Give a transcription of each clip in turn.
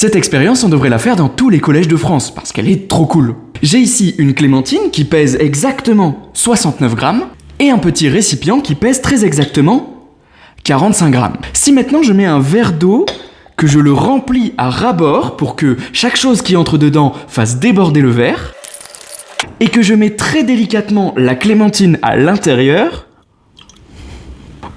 Cette expérience, on devrait la faire dans tous les collèges de France, parce qu'elle est trop cool. J'ai ici une clémentine qui pèse exactement 69 grammes, et un petit récipient qui pèse très exactement 45 grammes. Si maintenant je mets un verre d'eau, que je le remplis à ras-bord pour que chaque chose qui entre dedans fasse déborder le verre, et que je mets très délicatement la clémentine à l'intérieur,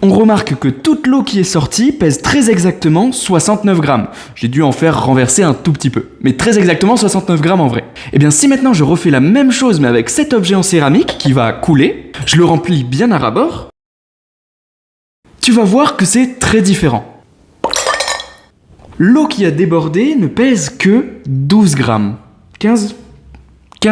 on remarque que toute l'eau qui est sortie pèse très exactement 69 grammes. J'ai dû en faire renverser un tout petit peu, mais très exactement 69 grammes en vrai. Et bien si maintenant je refais la même chose mais avec cet objet en céramique qui va couler, je le remplis bien à ras-bord, tu vas voir que c'est très différent. L'eau qui a débordé ne pèse que 12 grammes. 15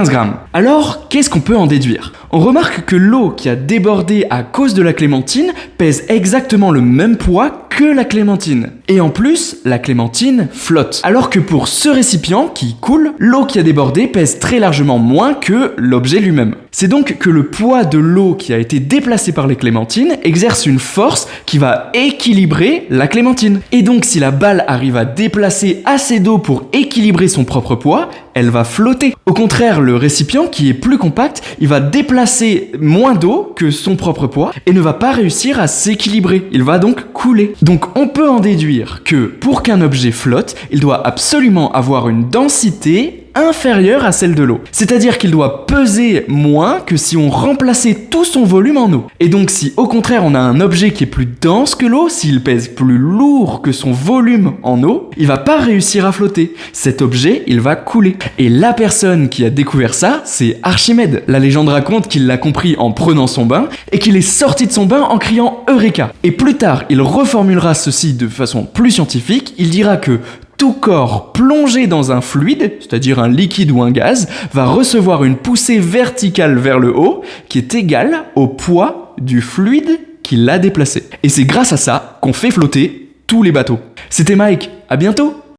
grammes. Alors, qu'est-ce qu'on peut en déduire? On remarque que l'eau qui a débordé à cause de la clémentine pèse exactement le même poids que la clémentine. Et en plus, la clémentine flotte. Alors que pour ce récipient qui coule, l'eau qui a débordé pèse très largement moins que l'objet lui-même. C'est donc que le poids de l'eau qui a été déplacée par les clémentines exerce une force qui va équilibrer la clémentine. Et donc si la balle arrive à déplacer assez d'eau pour équilibrer son propre poids, elle va flotter. Au contraire, le récipient qui est plus compact, il va déplacer moins d'eau que son propre poids et ne va pas réussir à s'équilibrer. Il va donc couler. Donc on peut en déduire que pour qu'un objet flotte, il doit absolument avoir une densité inférieure à celle de l'eau. C'est-à-dire qu'il doit peser moins que si on remplaçait tout son volume en eau. Et donc si au contraire on a un objet qui est plus dense que l'eau, s'il pèse plus lourd que son volume en eau, il va pas réussir à flotter. Cet objet, il va couler. Et la personne qui a découvert ça, c'est Archimède. La légende raconte qu'il l'a compris en prenant son bain et qu'il est sorti de son bain en criant Eureka. Et plus tard, il reformulera ceci de façon plus scientifique, il dira que tout corps plongé dans un fluide, c'est-à-dire un liquide ou un gaz, va recevoir une poussée verticale vers le haut qui est égale au poids du fluide qui l'a déplacé. Et c'est grâce à ça qu'on fait flotter tous les bateaux. C'était Mike, à bientôt!